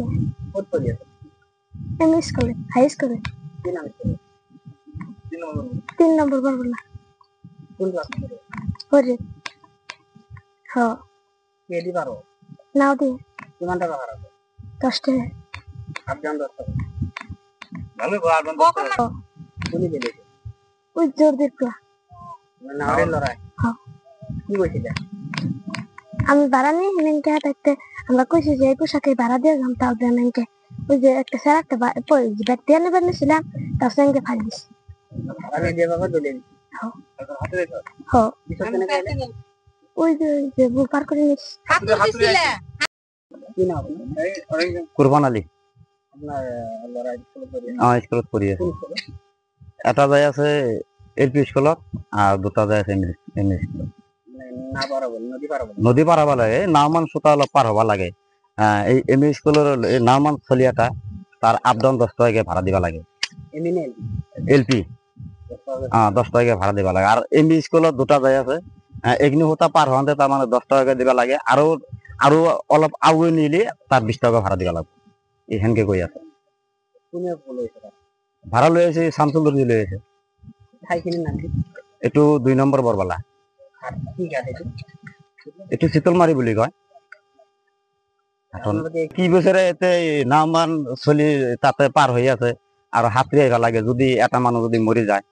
আছে কত পড়ি আছে এমই স্কুলে হাই স্কুলে কি নাম স্কুলে 3 নম্বর বরবলা কোন ক্লাস পড়ে হ্যাঁ কে দি পারো নাও দিয়ে কিমান টাকা ভাড়া 10 টাকা আপডাউন 10 টাকা ভালো আপডাউন 10 টাকা কোনি দিলে ওই জোর দেখো না আরে লড়াই হ্যাঁ কি কইছিল আমি ভাড়া নিয়ে হেমেনকে হাঁটাইতে আমরা কইছি যে এই পোশাকে ভাড়া দিয়ে যাম তাও হেমেনকে ওই যে একটা স্যার একটা ব্যক্তি এনে বেরিয়েছিলাম তার সঙ্গে ফাইল দিছি ভাড়া দিয়ে বাবা দিলেন হ্যাঁ হাতে রেখো হ্যাঁ কিসব কেন কইলে ওই যে বুক পার করে নিস হাত দিছিলে কি নাম কুরবান আলী আপনার লড়াই স্কুলে পড়ি স্কুলত পড়ি আছে এটা যায় আছে এলপি স্কুলত আর দুটা যায় আছে এমই স্কুলত না পারাবো নদী পারাবো নদী পার হবা লাগে নাওমান সোতা অলপ পার হবা লাগে এই এমই স্কুলের নাওমান চলিয়াটা তার আপডাউন 10 টাকা ভাড়া দিবা লাগে এমিনেল এলপি 10 টাকা ভাড়া দিবা লাগে আর এমই স্কুলত দুটা যায় আছে এগনি হোতা পার হওয়াতে তার মানে 10 টাকা দিবা লাগে আৰু অলপ আগুই নিলে তার 20 টাকা ভাড়া দিবা লাগবে এখানকে কই আছে কোনে ভুল হইছে ভাড়া লই আছে শামসুল দর্জি লই আছে ঠাইখিনি নাম কি এটু 2 নম্বর বরবালা আর কি গাড়ি এটু শীতলমারি বুলি কয় এখন কি বছরে এতে নাওমান চলি তাতে পার হই আছে আর হাতরি আইবা লাগে যদি এটা মানুহ যদি মরি যায়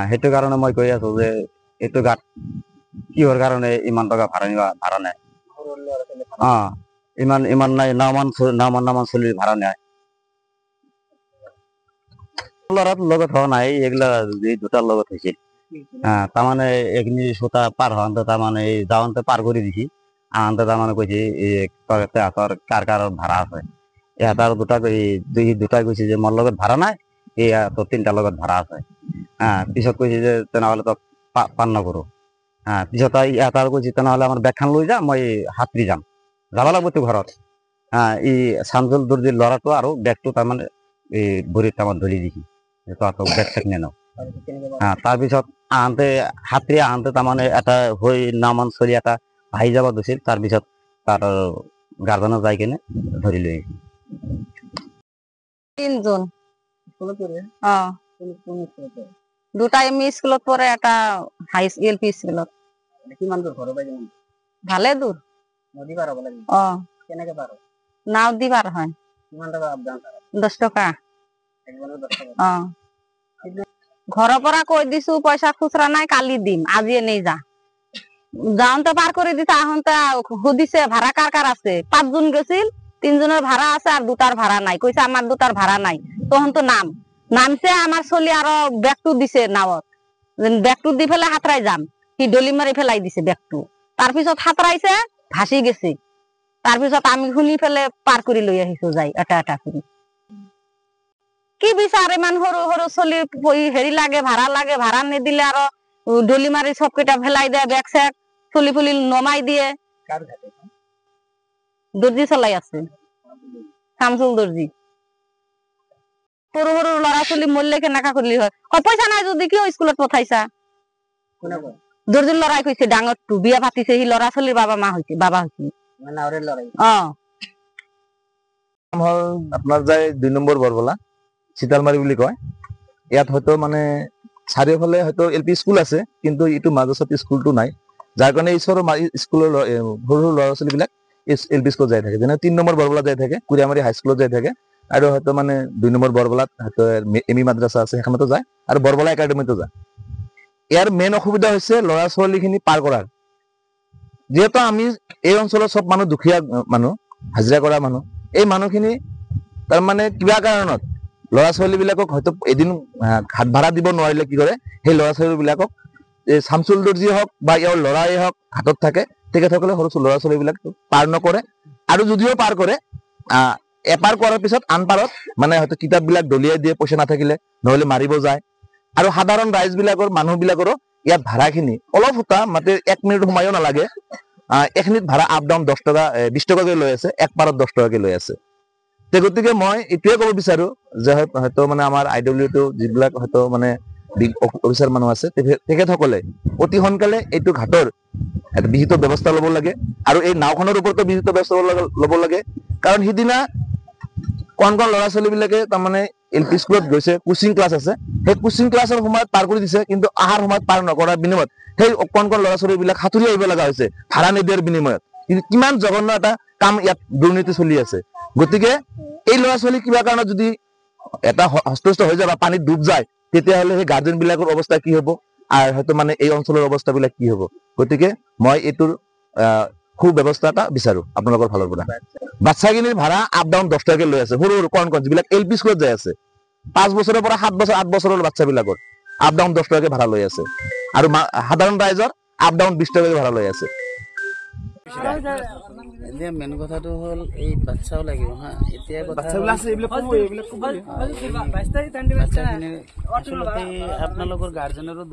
সেইটো কারণে মই কই আছো যে এটু গাত কিহৰ কারণে ইমান টাকা ভাড়া নেয় ইমান নাই নাওমান চলি ভাড়া নেয় লড়াত লগত হওয়া নাই এগুলা দুটার লগত হয়েছিল তারমানে এগনি সোতা পার হওয়াতে তারমানে এই যাওয়াতে পার করে দিছি আনতে তারমানে কইছি কার কার ভাড়া আছে এটার দুটা কইছি যে মোর লগত ভাড়া নাই এই তোর 3টা লগত ভাড়া আছে পিছত কইছি যে তেনেহলে তো পান না করো পিছত এটার কইছি তেনেহলে আমার ব্যাগ খান লৈ যা মই হাতরি যাম যাবা লাগবো তো ঘৰত ই শামসুল দৰ্জিৰ লড়াটো আৰ ব্যাগটো তাৰমানে এই ভৰিত আমাৰ ধৰি দিছি তো ব্যাগ চেক নেন তাৰপিছত হাতৰি আনতে তাৰমানে এটা হৈ নামান চলি এটা ভাই যাব দিছিল তাৰপিছত তাৰ গাৰ্জেনে যাই কিনে ধৰি লৈ আহিছিল 3 জন স্কুলে পড়ে কোন স্কুলে পড়ে দুটা এমই স্কুলত পড়ে একটা হাই এলপি স্কুলত কিমান দূর ঘর বাইরে ভালে দূর নদী পারাবো লাগে কেনেকে পারো নাও দি পার হয় কিমান টাকা আপডাউন 10 টাকা একবারে 10 টাকা ঘৰৰ পৰা কৈ দিছো পইচা খুচরা নাই কালি দিম আজি নেই যা যাওঁতে পার করে দিছে আহতে সুধিছে ভাড়া কার কার আছে 5 জন গেছিল 3 জনের ভাড়া আছে আর দুটার ভাড়া নাই কইছে আমার দুটার ভাড়া নাই তখন তো নামছে আমার চলি আর ব্যাগটু দিছে নাওত ব্যাগটু দি ফেলে হাতরাই যাম কি ডলি মারি ফেলাই দিছে ব্যাগটু তাৰপিছত হাতৰাইছে ভাসি গেছে তাৰপিছত আমি খুলি ফেলে পাৰ কৰে লই আহিছো যাই এটা কৰে কি বিচাৰ ইমান সৰু সৰু চলি হেৰি লাগে ভাড়া নিদিলে আর ডলি মারি সব কেটা ফেলাই দেয় ব্যাগ স্যাগ চলি ফুলি নমাই দিয়ে দর্জি চলাই আছে শামসুল দর্জি সরু সরু লড়া চলি মরলে কেনেকা করলি হয় পয়সা নাই যদি কিয় স্কুলত পঠাইছা দর্জির লড়াই কইছে ডাঙরটো বিয়া পাতিছে সি লড়া চলির বাবা হয়েছে আপনার যায় 2 নম্বর বরবলা শীতালমারি বুলি কয় ইয়াত হয়তো মানে চাৰিওফালে হয়তো এলপি স্কুল আছে কিন্তু ইটো মাজত স্কুলটো নাই যাৰ কাৰণে ঈশ্বৰৰ স্কুলৰ সৰু ল'ৰা ছোৱালীবিলাক এলপি স্কুল যাই থাকে যেনে 3 নম্বৰ বৰবলা যাই থাকে কুৰিয়ামাৰী হাই স্কুলত যাই থাকে আৰু হয়তো মানে 2 নম্বৰ বৰবলাত হয়তো এমই মাদ্ৰাসা আছে সেখানতো যায় আৰু বৰবলা একাডেমিতো যায় ইয়াৰ মেইন অসুবিধা হৈছে ল'ৰা ছোৱালীখিনি পাৰ কৰাৰ যেহেতু আমি এই অঞ্চলৰ সব মানুহ দুখীয়া মানুহ হাজিৰা কৰা মানুহ এই মানুহখিনি তাৰ মানে কিবা কাৰণত ল'ৰা ছোৱালীবিলাকক হয়তো এদিন ঘাট ভাড়া দিব নোৱাৰিলে কি কৰে সেই ল'ৰা ছোৱালীবিলাকক শামসুল দৰ্জি হওক বা ইয়াৰ ল'ৰাই হওক ঘাটত থাকে তেখেতসকলে সৰু ল'ৰা ছোৱালীবিলাক পাৰ নকৰে আৰু যদিও পাৰ কৰে এপাৰ কৰাৰ পিছত আন পাৰত মানে হয়তো কিতাপবিলাক দলিয়াই দিয়ে পইচা নাথাকিলে নহলে মাৰিব যায় আৰু সাধাৰণ ৰাইজবিলাকৰ মানুহবিলাকৰো ইয়াত ভাড়াখিনি অলপ হতা মাতে 1 মিনিট সময়ও নালাগে এখিনিত ভাড়া আপ ডাউন 10 টাকা 20 টাকাকৈ লৈ আছে এক পাৰত 10 টাকাকৈ লৈ আছে গতিকে মই এটোৱে ক'ব বিচাৰো যে হয়তো মানে আমাৰ আইডব্লিউটো যিবিলাক হয়তো মানে অফিচাৰ মানুহ আছে তেখেতসকলে অতি সোনকালে এইটো ঘাটৰ এটা বিহিত ব্যৱস্থা ল'ব লাগে আৰু এই নাওখনৰ ওপৰতো বিহিত ব্যৱস্থা ল'ব লাগে কাৰণ সিদিনা কণ ল'ৰা ছোৱালী বিলাকে তাৰমানে LP স্কুলত গৈছে, কোচিং ক্লাছ আছে, সেই কোচিং ক্লাছৰ সময়ত পাৰ কৰি দিছে, কিন্তু অহাৰ সময়ত পাৰ নকৰাৰ বিনিময়ত সেই কণ ল'ৰা ছোৱালী বিলাক সাঁতুৰি আহিব লগা হৈছে ভাড়া নিদিয়াৰ বিনিময়ত। কিন্তু কিমান জঘন্য এটা কাম ইয়াত দুৰ্নীতি চলি আছে। গতিকে এই ল'ৰা ছোৱালী কিবা কাৰণত যদি এটা হস্তস্থ হৈ যায় বা পানীত ডুব যায়, তেতিয়াহ'লে সেই গাৰ্জেন বিলাকৰ অৱস্থা কি হ'ব আৰু হয়তো মানে এই অঞ্চলৰ অৱস্থাবিলাক কি হ'ব। গতিকে মই এইটোৰ সুব্যৱস্থা এটা বিচাৰো আপোনালোকৰ ফালৰ পৰা। বাচ্চাখিনিৰ ভাড়া আপ ডাউন 10 টকাকে লৈ আছে, সৰু সৰু কণ যিবিলাক LP স্কুলত যাই আছে, 5 বছৰৰ পৰা 7 বছৰ 8 বছৰৰ বাচ্চাবিলাকৰ আপ ডাউন 10 টকাকে ভাড়া লৈ আছে, আৰু সাধাৰণ ৰাইজৰ আপ ডাউন 20 টকাকে ভাড়া লৈ আছে। এতিয়া মেইন কথাটো হ'ল এই বাচ্চাও লাগিব হা। এতিয়া বাচ্চাখিনি আপোনালোকৰ গাৰ্জেনৰো